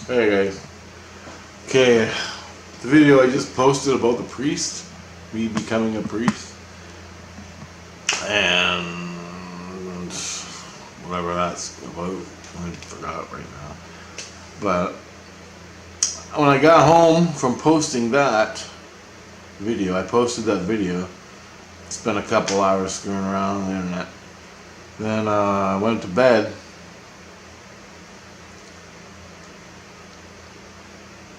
Hey guys. Okay, the video I just posted about the priest, me becoming a priest, and whatever that's about, I forgot right now. But when I got home from posting that video, I posted that video, spent a couple hours screwing around on the internet. Then I went to bed.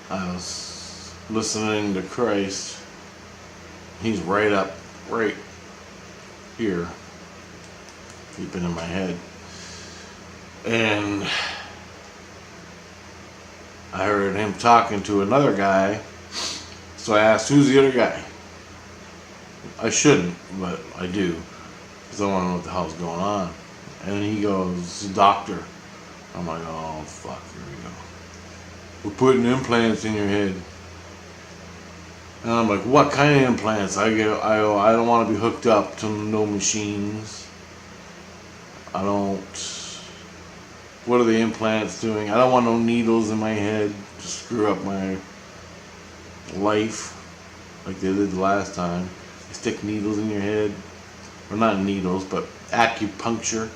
I was listening to Christ. He's right here, keeping in my head. And I heard him talking to another guy. So I asked, who's the other guy? I shouldn't, but I do, because I want to know what the hell's going on. And he goes, the doctor. I'm like, oh fuck, here we go. We're putting implants in your head. And I'm like, what kind of implants? I don't want to be hooked up to no machines. What are the implants doing? I don't want no needles in my head to screw up my life like they did the last time. They stick needles in your head. Or not needles, but acupuncture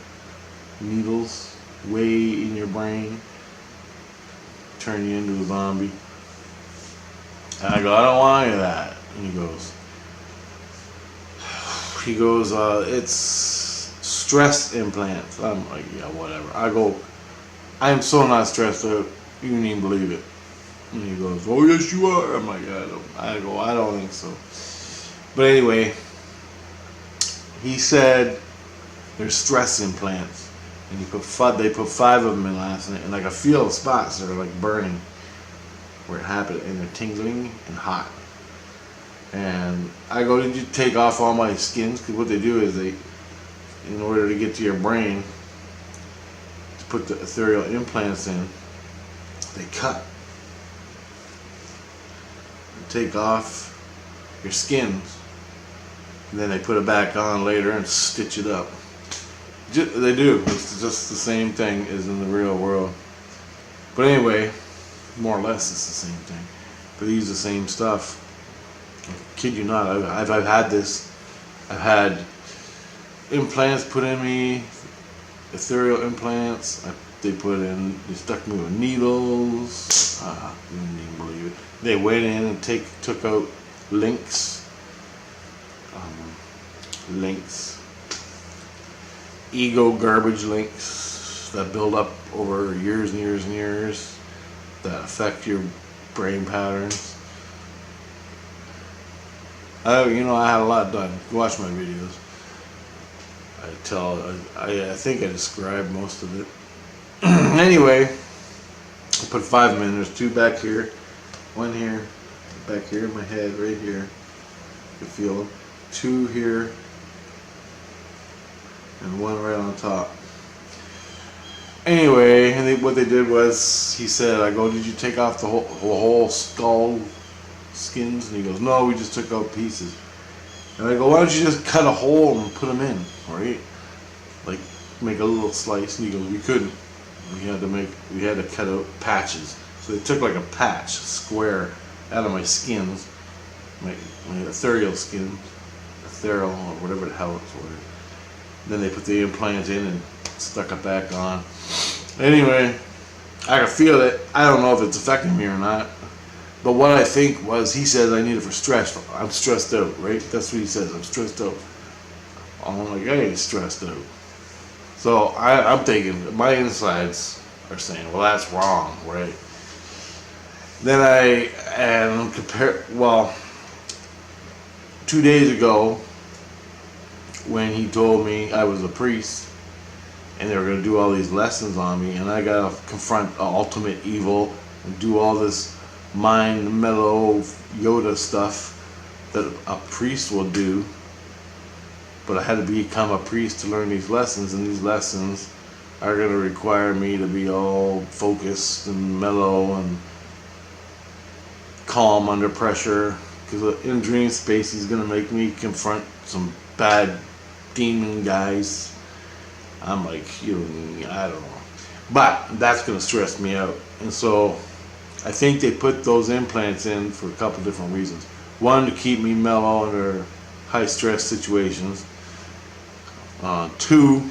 needles way in your brain. Turn you into a zombie. And I go, I don't want any of that. And he goes, it's stress implants. I'm like, yeah, whatever. I go, I am so not stressed out, you wouldn't even believe it. And he goes, oh yes you are. I'm like, I don't think so. But anyway, he said there's stress implants. And they put 5 of them in last night, and like I feel the spots that are like burning where it happened, and they're tingling and hot. And I go, did you take off all my skins? Because what they do is in order to get to your brain, to put the ethereal implants in, they cut and take off your skins, and then they put it back on later and stitch it up. They do. It's just the same thing as in the real world. But anyway, more or less it's the same thing. But they use the same stuff. I kid you not, I've had this. I've had implants put in me, ethereal implants. They stuck me with needles. You wouldn't even believe it. They went in and took out links. Ego garbage links that build up over years and years and years that affect your brain patterns. I had a lot done. Watch my videos. I think I described most of it. Anyway, I put 5 of them in. There's 2 back here, 1 here, back here in my head, right here. You can feel them. 2 here, and 1 right on top. Anyway, and what they did was, he said, I go, did you take off the whole skull skins? And he goes, no, we just took out pieces. And I go, why don't you just cut a hole and put them in, right? Like, make a little slice. And he goes, we couldn't. We had to cut out patches. So they took like a patch, square, out of my skins, my ethereal skin, ethereal, or whatever the hell it's word. Then they put the implant in and stuck it back on. Anyway, I can feel it. I don't know if it's affecting me or not. But what I think was, he says I need it for stress. I'm stressed out, right? That's what he says. I'm stressed out. I'm like, I ain't stressed out. So I'm thinking, my insides are saying, well, that's wrong, right? Then 2 days ago, when he told me I was a priest and they were going to do all these lessons on me, and I got to confront ultimate evil and do all this mind mellow Yoda stuff that a priest will do, but I had to become a priest to learn these lessons, and these lessons are going to require me to be all focused and mellow and calm under pressure, because in dream space he's going to make me confront some bad demon guys. I'm like, I don't know. But that's going to stress me out. And so I think they put those implants in for a couple different reasons. One, to keep me mellow under high stress situations. Two,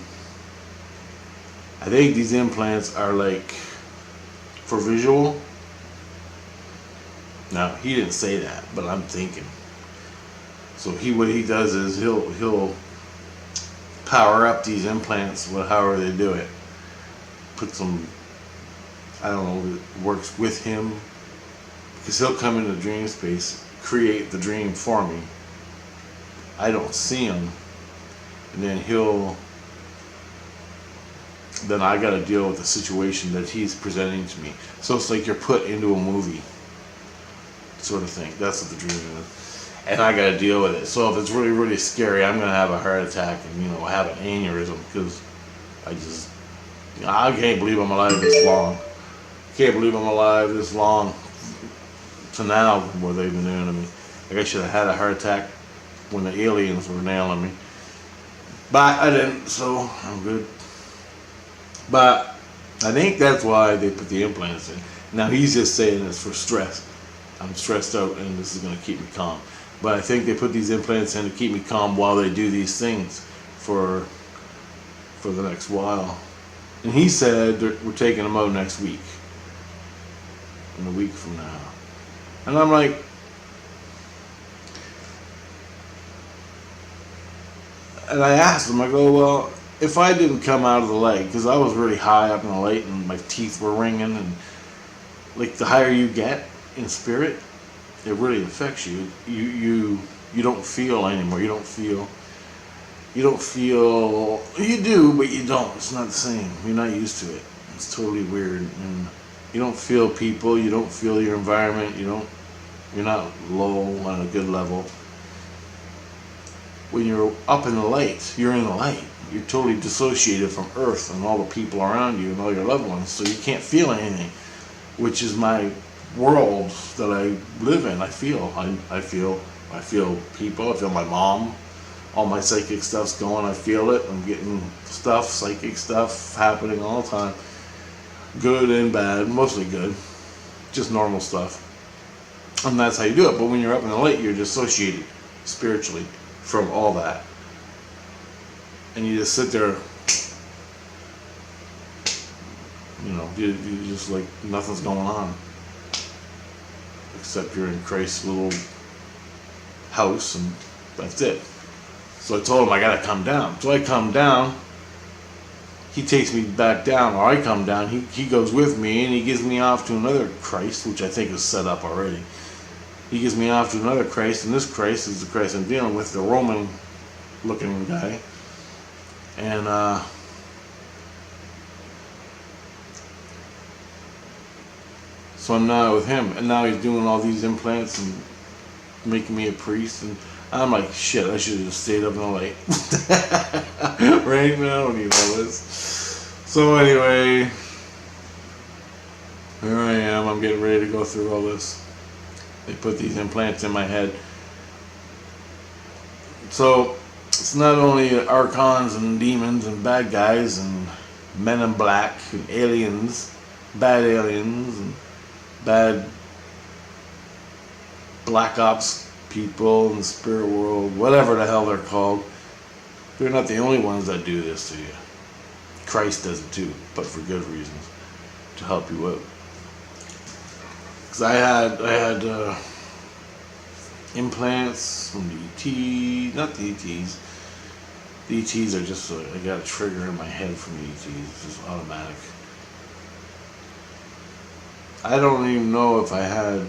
I think these implants are like for visual. Now, he didn't say that, but I'm thinking. So what he does is he'll power up these implants with however they do it. Put some, I don't know, it works with him, because he'll come into dream space, create the dream for me. I don't see him, and then then I got to deal with the situation that he's presenting to me. So it's like you're put into a movie, sort of thing. That's what the dream is, and I got to deal with it. So if it's really, really scary, I'm gonna have a heart attack and have an aneurysm, because I can't believe I'm alive this long. Can't believe I'm alive this long to now, what they've been doing to me. Like I should have had a heart attack when the aliens were nailing me, but I didn't, so I'm good. But I think that's why they put the implants in. Now he's just saying it's for stress. I'm stressed out and this is going to keep me calm. But I think they put these implants in to keep me calm while they do these things for the next while. And he said we're taking them out next week. In a week from now. And I'm like, and I asked him, I go, well, if I didn't come out of the light, because I was really high up in the light and my teeth were ringing, and like the higher you get in spirit, it really affects you. You don't feel anymore. You do, but you don't. It's not the same. You're not used to it. It's totally weird. And you don't feel people. You don't feel your environment. You're not low on a good level. When you're up in the light, you're in the light. You're totally dissociated from Earth and all the people around you and all your loved ones, so you can't feel anything, which is my world that I live in. I feel people. I feel my mom. All my psychic stuff's going. I feel it. I'm getting psychic stuff happening all the time. Good and bad, mostly good. Just normal stuff. And that's how you do it. But when you're up in the light, you're dissociated spiritually from all that. And you just sit there, you just like nothing's going on. Except you're in Christ's little house, and that's it. So I told him I gotta come down. So I come down, he takes me back down, or I come down, he goes with me, and he gives me off to another Christ, which I think is set up already. He gives me off to another Christ, and this Christ is the Christ I'm dealing with, the Roman looking guy. And so I'm now with him, and now he's doing all these implants and making me a priest, and I'm like, shit, I should have just stayed up in the light. Right now, I don't need all this. So anyway, here I am, I'm getting ready to go through all this. They put these implants in my head. So it's not only archons and demons and bad guys and men in black and aliens, bad aliens and bad black ops people in the spirit world, whatever the hell they're called. They're not the only ones that do this to you. Christ does it too, but for good reasons, to help you out. Because I had implants from the ET, not the ETs. The ETs are just, I got a trigger in my head from the ETs, it's just automatic. I don't even know if I had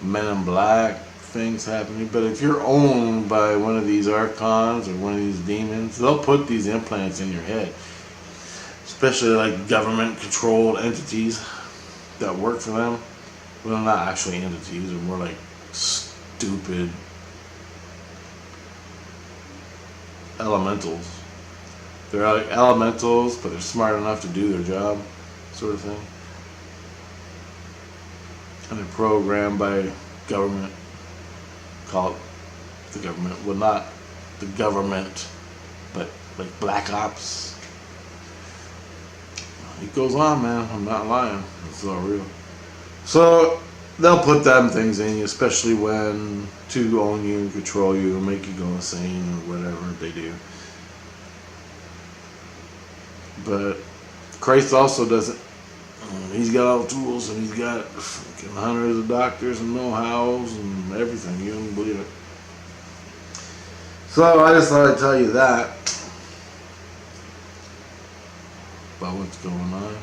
Men in Black things happening, but if you're owned by one of these archons or one of these demons, they'll put these implants in your head, especially like government controlled entities that work for them. Well, not actually entities, they're more like stupid elementals. They're like elementals, but they're smart enough to do their job, sort of thing. And they're programmed by government. Call it the government. Well, not the government, but like black ops. It goes on, man. I'm not lying. It's all real. So they'll put them things in you, especially when to own you and control you and make you go insane or whatever they do. But Christ also doesn't. He's got all the tools, and he's got fucking hundreds of doctors and know-hows and everything. You don't believe it. So I just thought I'd tell you that about what's going on.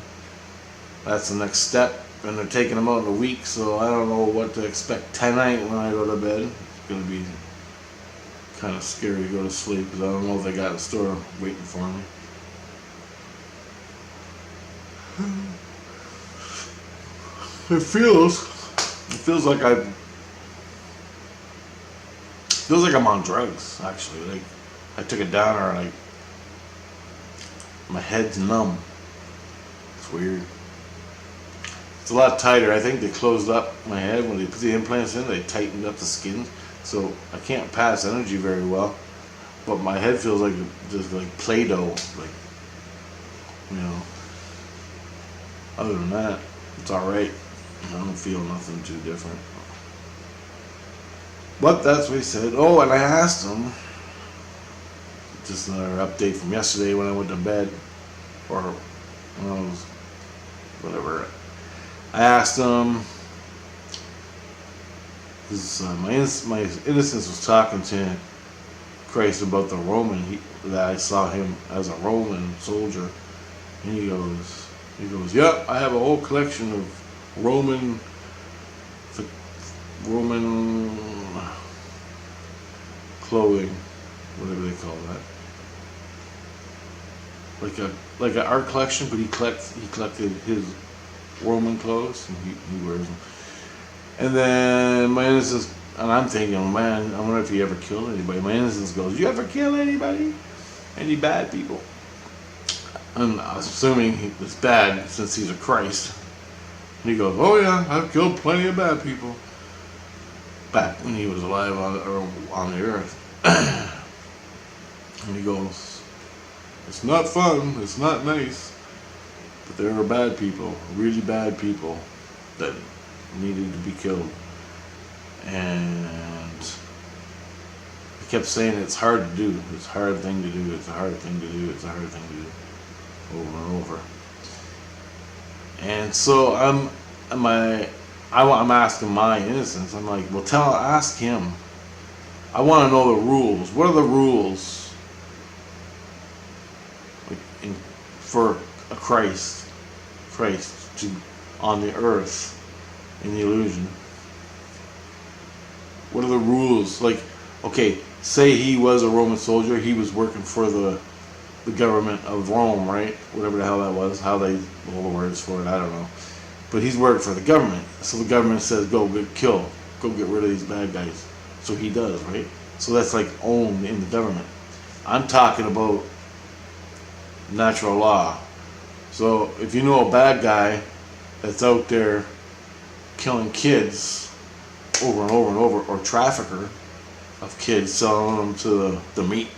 That's the next step, and they're taking them out in a week, so I don't know what to expect tonight when I go to bed. It's going to be kind of scary to go to sleep because I don't know if they got a store waiting for me. It feels like I'm on drugs, actually. Like I took a downer, like my head's numb. It's weird. It's a lot tighter. I think they closed up my head when they put the implants in. They tightened up the skin, so I can't pass energy very well. But my head feels like just like Play-Doh, like, you know. Other than that, it's all right. I don't feel nothing too different. But that's what he said. Oh, and I asked him, just another update from yesterday when I went to bed, or when I was, whatever. I asked him, because my innocence was talking to Christ about the Roman, that I saw him as a Roman soldier, and he goes, yep, I have a whole collection of Roman clothing, whatever they call that, like a art collection, but he collected his Roman clothes and he wears them. And then my innocence, and I'm thinking, man, I wonder if he ever killed anybody. My innocence goes, you ever kill anybody? Any bad people? And I was assuming he was bad since he's a Christ. And he goes, oh yeah, I've killed plenty of bad people back when he was alive on the earth. And he goes, it's not fun, it's not nice, but there are bad people, really bad people that needed to be killed. And he kept saying it's hard to do, it's a hard thing to do, it's a hard thing to do, it's a hard thing to do, over and over. And so I'm asking my innocence. I'm like, well, ask him. I want to know the rules. What are the rules, like for a Christ to on the earth in the illusion? What are the rules? Like, okay, say he was a Roman soldier. He was working for the government of Rome, right? Whatever the hell that was, all the words for it, I don't know. But he's working for the government. So the government says, go get rid of these bad guys. So he does, right? So that's like owned in the government. I'm talking about natural law. So if you know a bad guy that's out there killing kids over and over and over, or trafficker of kids, selling them to the meat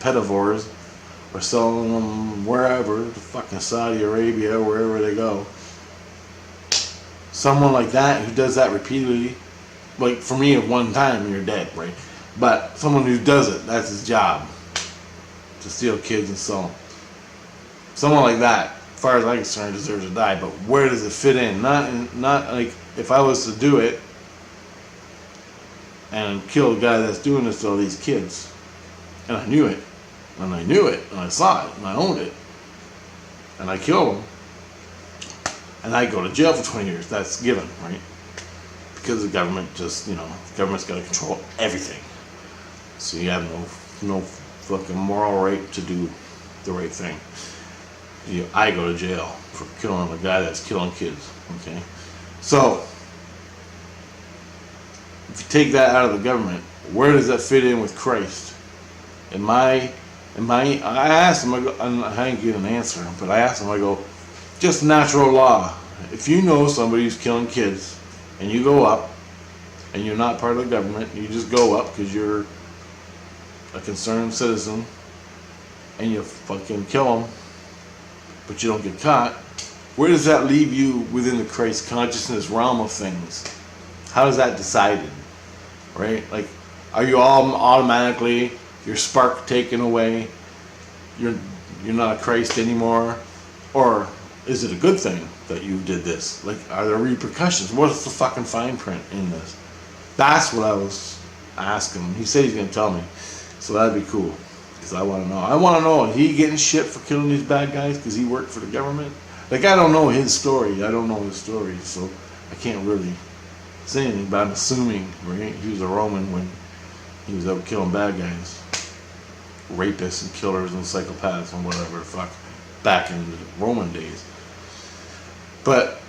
pedivores, or selling them wherever, fucking Saudi Arabia, wherever they go. Someone like that who does that repeatedly, like for me at one time, you're dead, right? But someone who does it, that's his job, to steal kids and sell them. Someone like that, as far as I'm concerned, deserves to die. But where does it fit in? Not like if I was to do it and kill the guy that's doing this to all these kids, and I knew it. And I saw it, and I owned it, and I killed him, and I go to jail for 20 years. That's given, right? Because the government just, the government's got to control everything. So you have no fucking moral right to do the right thing. I go to jail for killing a guy that's killing kids, okay? So, if you take that out of the government, where does that fit in with Christ? I asked him, I didn't get an answer, but I asked him, I go, just natural law. If you know somebody who's killing kids, and you go up, and you're not part of the government, you just go up because you're a concerned citizen, and you fucking kill them, but you don't get caught, Where does that leave you within the Christ consciousness realm of things? How is that decided? Right? Like, are you all automatically, your spark taken away? You're not a Christ anymore? Or is it a good thing that you did this? Like, are there repercussions? What's the fucking fine print in this? That's what I was asking him. He said he's going to tell me. So that'd be cool. Because I want to know. I want to know, is he getting shit for killing these bad guys because he worked for the government? Like, I don't know his story. So I can't really say anything, but I'm assuming, right? He was a Roman when he was out killing bad guys. Rapists and killers and psychopaths and whatever the fuck back in the Roman days. But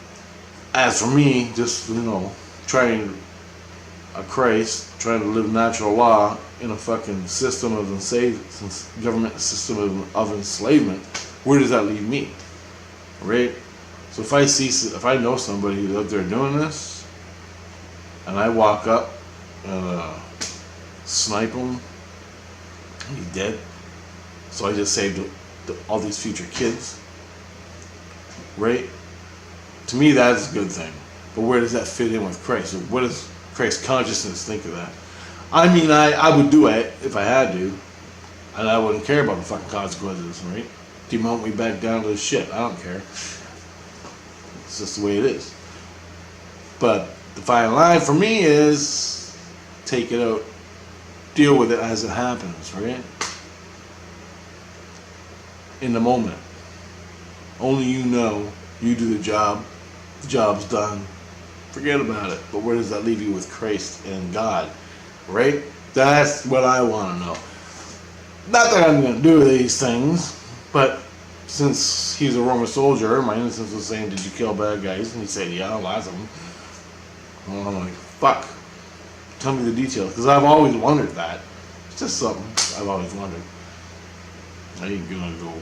as for me, just, trying a Christ, trying to live natural law in a fucking system of government system of enslavement, where does that leave me? Right? So if I know somebody who's out there doing this, and I walk up and snipe him, he's dead. So I just saved all these future kids. Right? To me, that's a good thing. But where does that fit in with Christ? What does Christ consciousness think of that? I mean, I would do it if I had to, and I wouldn't care about the fucking consequences, right? Demount me back down to the shit. I don't care. It's just the way it is. But the fine line for me is take it out, deal with it as it happens, right? In the moment. Only you know. You do the job. The job's done. Forget about it. But where does that leave you with Christ and God? Right? That's what I want to know. Not that I'm going to do these things, but since he's a Roman soldier, my innocence was saying, did you kill bad guys? And he said, yeah, lots of them. Well, I'm like, fuck. Tell me the details. Because I've always wondered that. It's just something I've always wondered. I ain't going to go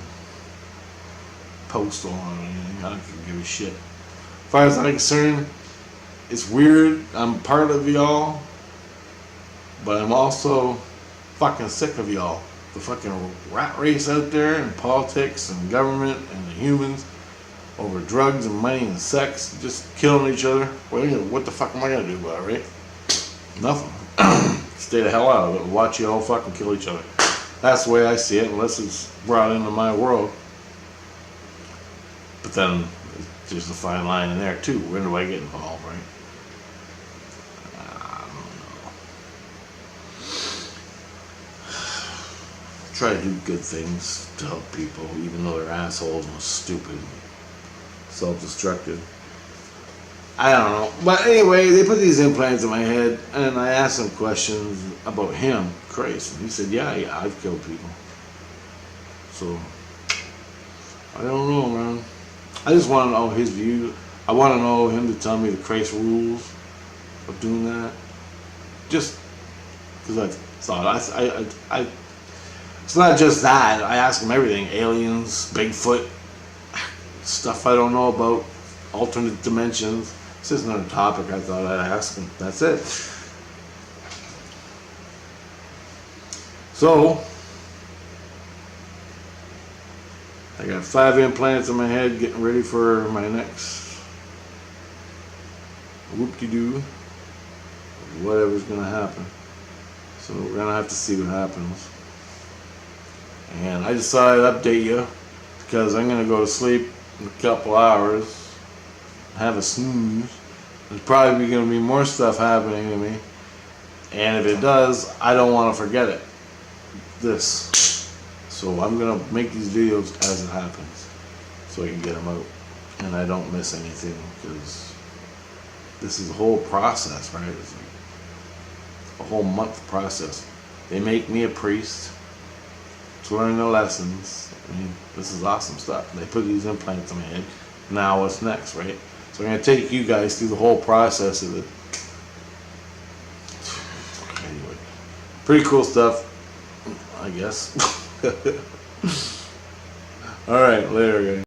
post on anything. I don't give a shit. As far as I'm concerned, it's weird. I'm part of y'all. But I'm also fucking sick of y'all. The fucking rat race out there and politics and government and the humans over drugs and money and sex, just killing each other. Well, what the fuck am I gonna do about it, right? Nothing. Stay the hell out of it and watch you all fucking kill each other. That's the way I see it, unless it's brought into my world. But then there's a fine line in there too. When do I get involved, right? Try to do good things to help people, even though they're assholes and stupid, self-destructive. I don't know. But anyway, they put these implants in my head, and I asked them questions about him, Christ. And he said, yeah, I've killed people. So, I don't know, man. I just want to know his view. I want to know him to tell me the Christ rules of doing that. Just because I thought, it's not just that. I ask him everything. Aliens, Bigfoot, stuff I don't know about, alternate dimensions. This isn't a topic I thought I'd ask him. That's it. So, I got 5 implants in my head getting ready for my next whoop-de-doo. Whatever's going to happen. So we're going to have to see what happens. And I decided to update you because I'm going to go to sleep in a couple hours, have a snooze. There's probably going to be more stuff happening to me. And if it does, I don't want to forget it. So I'm going to make these videos as it happens so I can get them out. And I don't miss anything because this is a whole process, right? It's like a whole month process. They make me a priest to learn the lessons. I mean, this is awesome stuff. They put these implants in my head. Now what's next, right? So I'm going to take you guys through the whole process of it. Anyway, pretty cool stuff, I guess. Alright, later guys.